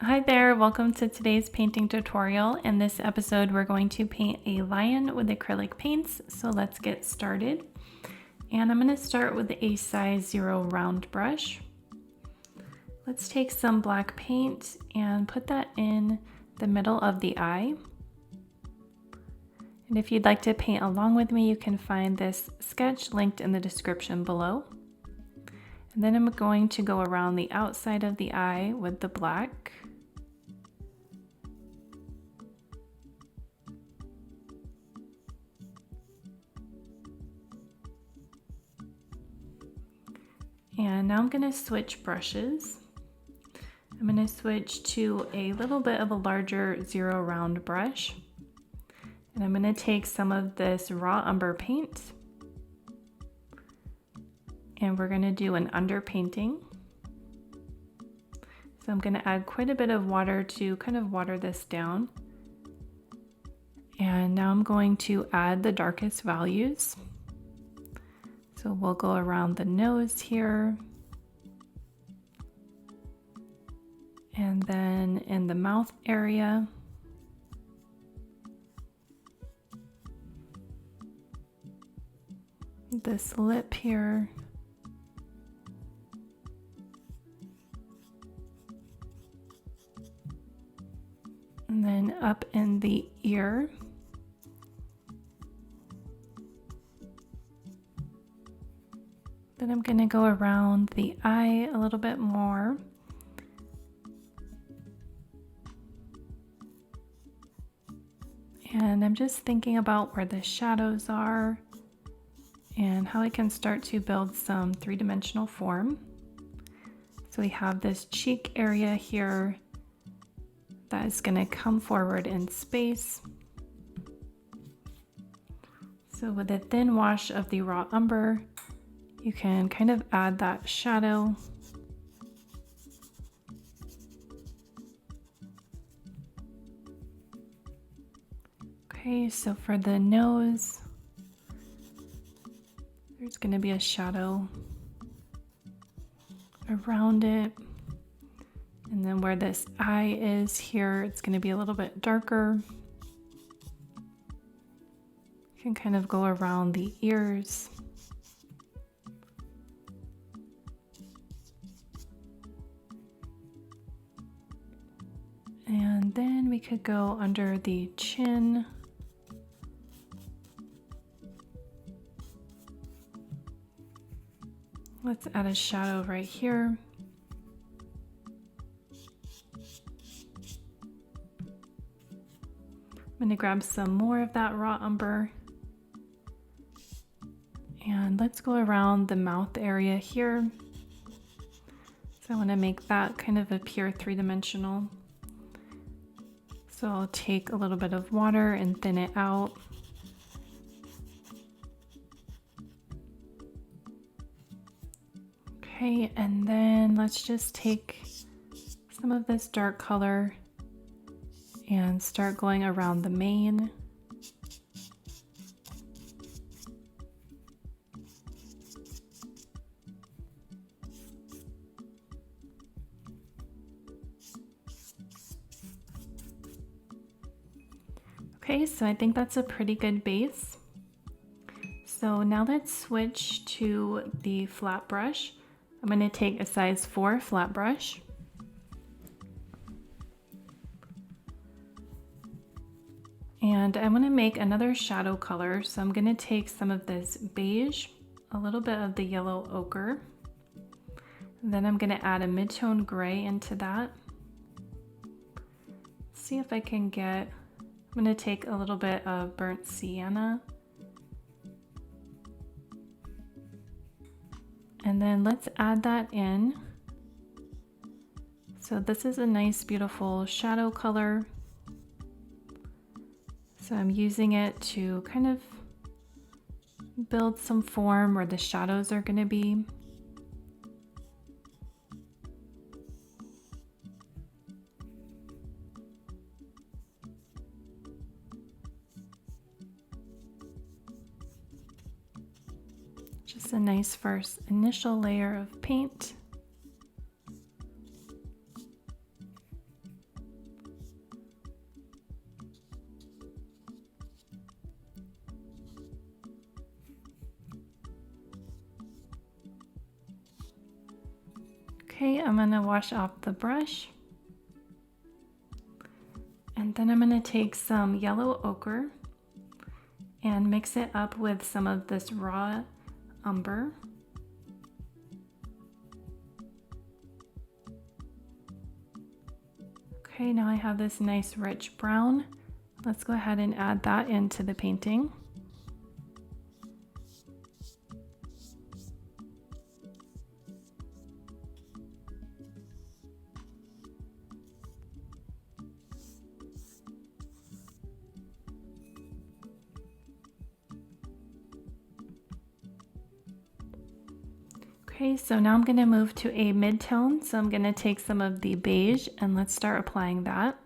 Hi there, welcome to today's painting tutorial. In this episode, we're going to paint a lion with acrylic paints. So let's get started. And I'm going to start with a size 0 round brush. Let's take some black paint and put that in the middle of the eye. And if you'd like to paint along with me, you can find this sketch linked in the description below. And then I'm going to go around the outside of the eye with the black. And now I'm going to switch brushes. I'm going to switch to a little bit of a larger 0 round brush. And I'm going to take some of this raw umber paint. And we're going to do an underpainting. So I'm going to add quite a bit of water to kind of water this down. And now I'm going to add the darkest values. So we'll go around the nose here. And then in the mouth area. This lip here. And then up in the ear. Then I'm going to go around the eye a little bit more. And I'm just thinking about where the shadows are and how I can start to build some three-dimensional form. So we have this cheek area here that is going to come forward in space. So with a thin wash of the raw umber, you can kind of add that shadow. Okay, so for the nose, there's going to be a shadow around it. And then where this eye is here, it's going to be a little bit darker. You can kind of go around the ears. And then we could go under the chin. Let's add a shadow right here. I'm going to grab some more of that raw umber. And let's go around the mouth area here. So I want to make that kind of appear three-dimensional. So I'll take a little bit of water and thin it out. Okay, and then let's just take some of this dark color and start going around the mane. Okay, so I think that's a pretty good base. So now let's switch to the flat brush. I'm going to take a size 4 flat brush. And I want to make another shadow color. So I'm going to take some of this beige, a little bit of the yellow ochre. Then I'm going to add a mid-tone gray into that. See if I can get, I'm going to take a little bit of burnt sienna. And then let's add that in. So this is a nice, beautiful shadow color. So I'm using it to kind of build some form where the shadows are going to be. Just a nice first initial layer of paint. Okay, I'm gonna wash off the brush. And then I'm gonna take some yellow ochre and mix it up with some of this raw umber. Okay, now I have this nice rich brown. Let's go ahead and add that into the painting. Okay, so now I'm going to move to a mid-tone. So I'm going to take some of the beige and let's start applying that.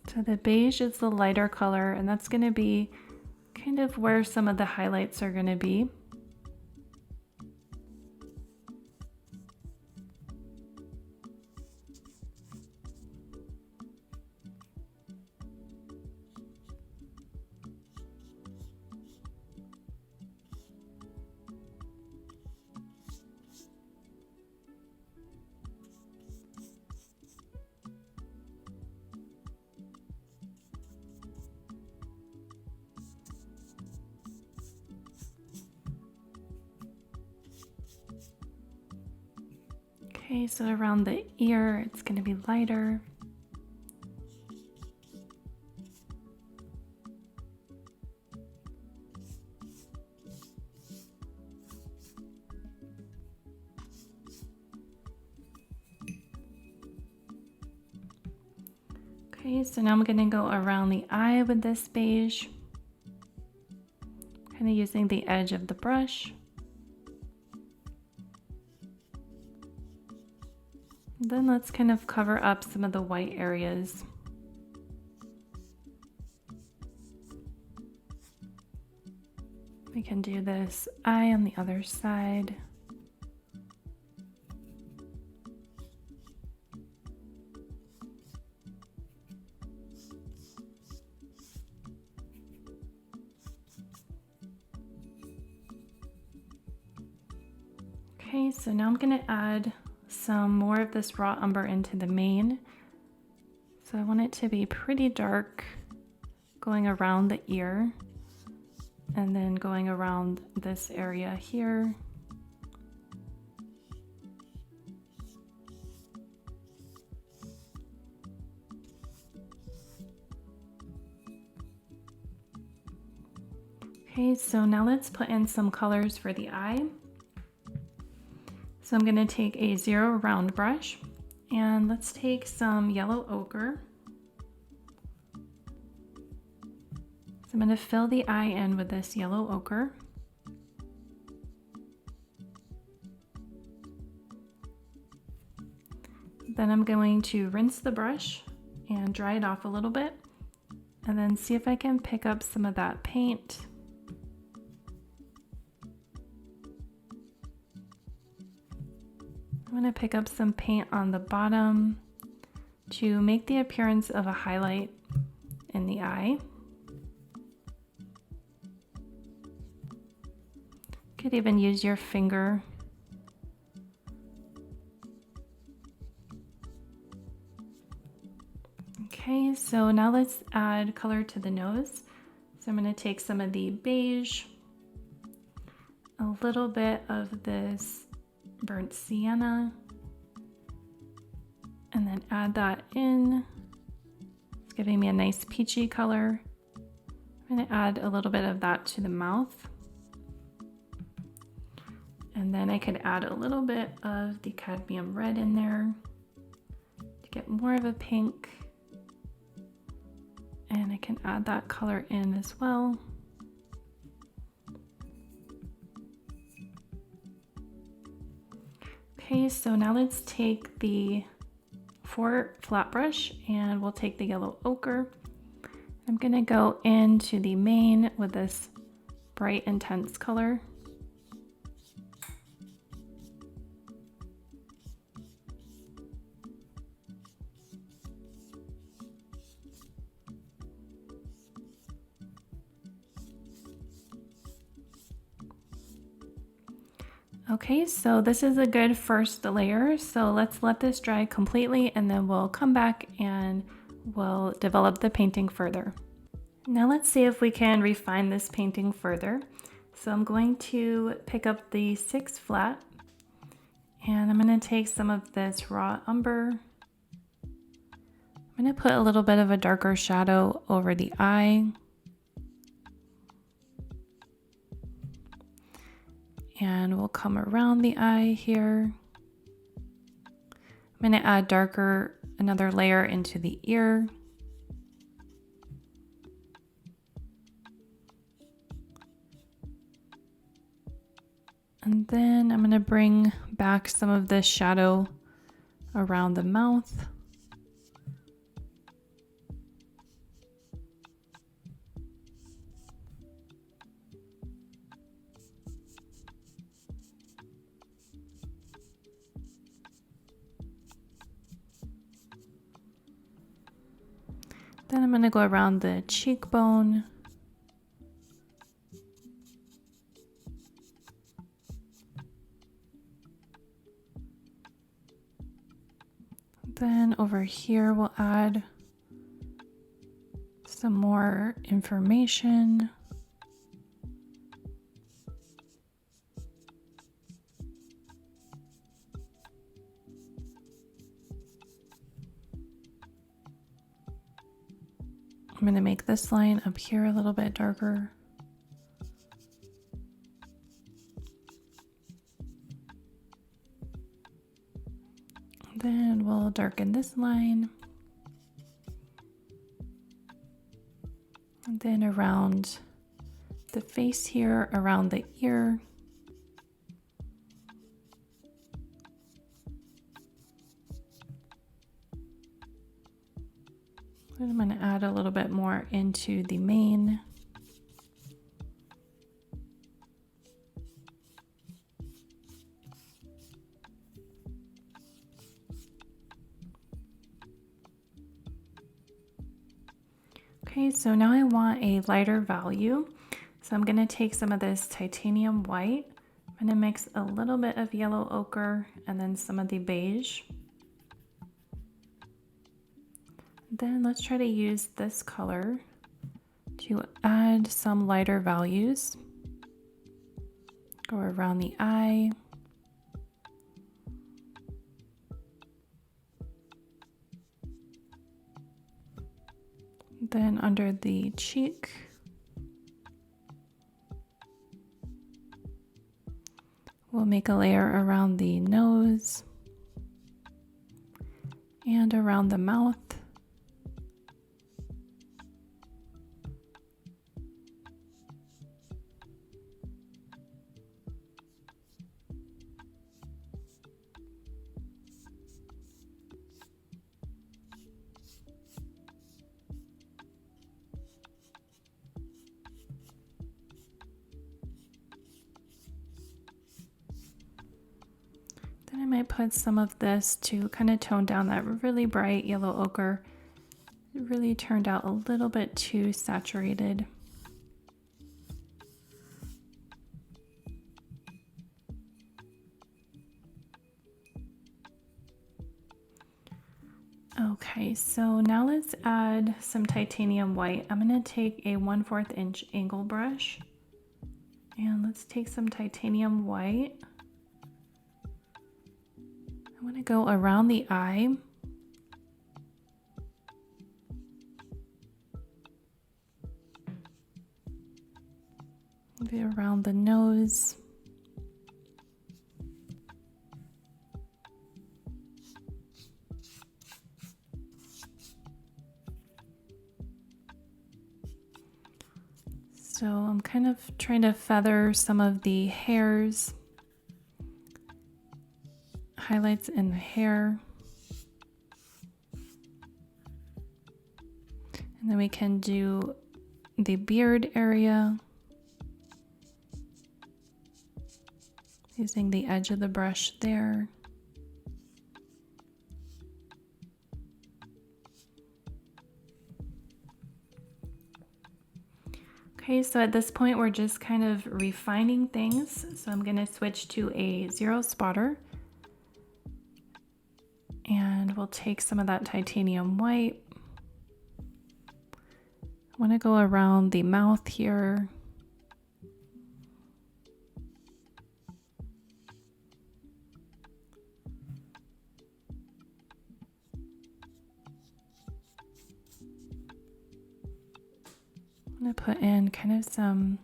So the beige is the lighter color, and that's going to be kind of where some of the highlights are going to be. Okay, so around the ear, it's going to be lighter. Okay, so now I'm going to go around the eye with this beige, kind of using the edge of the brush. Then let's kind of cover up some of the white areas. We can do this eye on the other side. Okay, so now I'm going to add some more of this raw umber into the mane. So I want it to be pretty dark, going around the ear and then going around this area here. Okay, so now let's put in some colors for the eye. So I'm going to take a 0 round brush and let's take some yellow ochre. So I'm going to fill the eye in with this yellow ochre. Then I'm going to rinse the brush and dry it off a little bit and then see if I can pick up some of that paint. I'm going to pick up some paint on the bottom to make the appearance of a highlight in the eye. You could even use your finger. Okay, so now let's add color to the nose. So I'm going to take some of the beige, a little bit of this burnt sienna, and then add that in. It's giving me a nice peachy color. I'm going to add a little bit of that to the mouth. And then I could add a little bit of the cadmium red in there to get more of a pink. And I can add that color in as well. Okay, so now let's take the flat brush and we'll take the yellow ochre. I'm gonna go into the mane with this bright, intense color. Okay, so this is a good first layer. So let's let this dry completely and then we'll come back and we'll develop the painting further. Now let's see if we can refine this painting further. So I'm going to pick up the 6 flat and I'm going to take some of this raw umber. I'm going to put a little bit of a darker shadow over the eye. And we'll come around the eye here. I'm going to add another layer into the ear. And then I'm going to bring back some of this shadow around the mouth. Then I'm going to go around the cheekbone. Then over here we'll add some more information. I'm going to make this line up here a little bit darker. Then we'll darken this line. And then around the face here, around the ear. And I'm going to add a little bit more into the mane. Okay, so now I want a lighter value. So I'm going to take some of this titanium white. I'm going to mix a little bit of yellow ochre and then some of the beige. Then let's try to use this color to add some lighter values. Go around the eye. Then under the cheek. We'll make a layer around the nose and around the mouth. Then I might put some of this to kind of tone down that really bright yellow ochre. It really turned out a little bit too saturated. Okay, so now let's add some titanium white. I'm going to take a 1/4 inch angle brush and let's take some titanium white. I want to go around the eye. Maybe around the nose. So I'm kind of trying to feather some of the hairs, highlights in the hair. And then we can do the beard area using the edge of the brush there. Okay, so at this point we're just kind of refining things. So I'm going to switch to a 0 spotter. And we'll take some of that titanium white. I want to go around the mouth here. I'm going to put in kind of some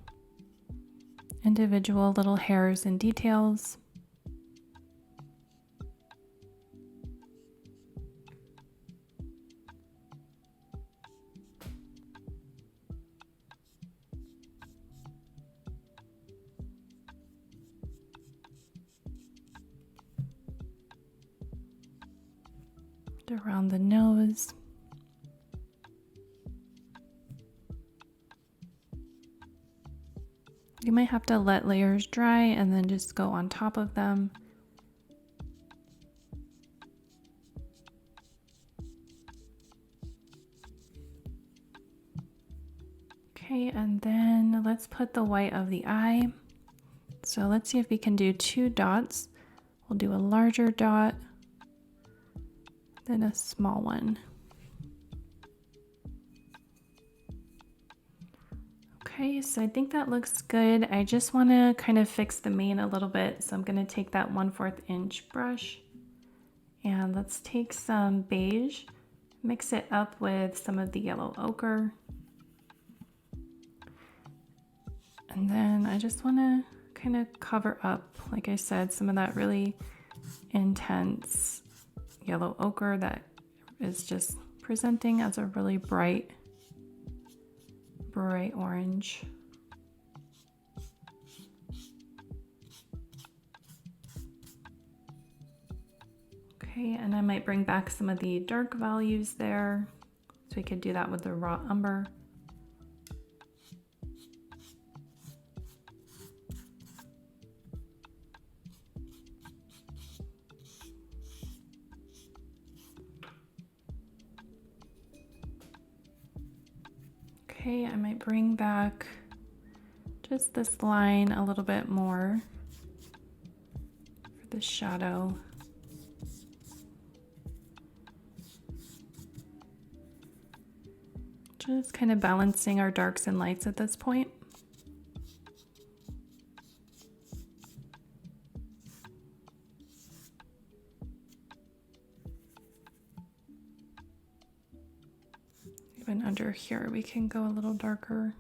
individual little hairs and details. Around the nose. You might have to let layers dry and then just go on top of them. Okay, and then let's put the white of the eye. So let's see if we can do 2 dots. We'll do a larger dot, then a small one. Okay, so I think that looks good. I just want to kind of fix the mane a little bit. So I'm going to take that 1/4 inch brush and let's take some beige, mix it up with some of the yellow ochre. And then I just want to kind of cover up, like I said, some of that really intense yellow ochre that is just presenting as a really bright orange. Okay, and I might bring back some of the dark values there. So we could do that with the raw umber. Okay, I might bring back just this line a little bit more for the shadow. Just kind of balancing our darks and lights at this point. Even under here, we can go a little darker.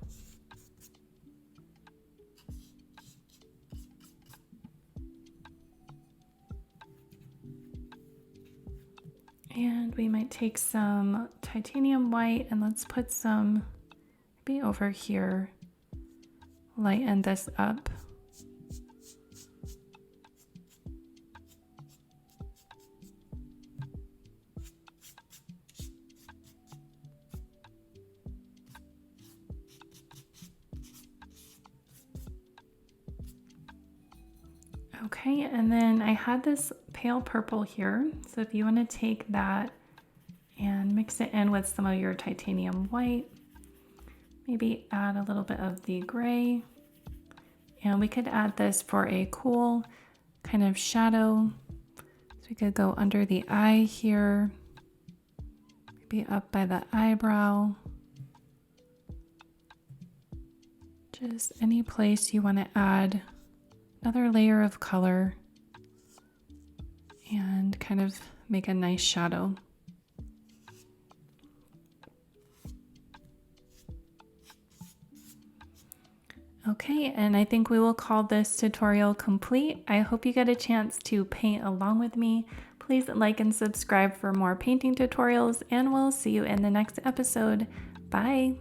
And we might take some titanium white and let's put some maybe over here, lighten this up. Okay, and then I had this pale purple here. So if you want to take that and mix it in with some of your titanium white, maybe add a little bit of the gray. And we could add this for a cool kind of shadow. So we could go under the eye here, maybe up by the eyebrow. Just any place you want to add another layer of color and kind of make a nice shadow. Okay, and I think we will call this tutorial complete. I hope you get a chance to paint along with me. Please like and subscribe for more painting tutorials, and we'll see you in the next episode. Bye!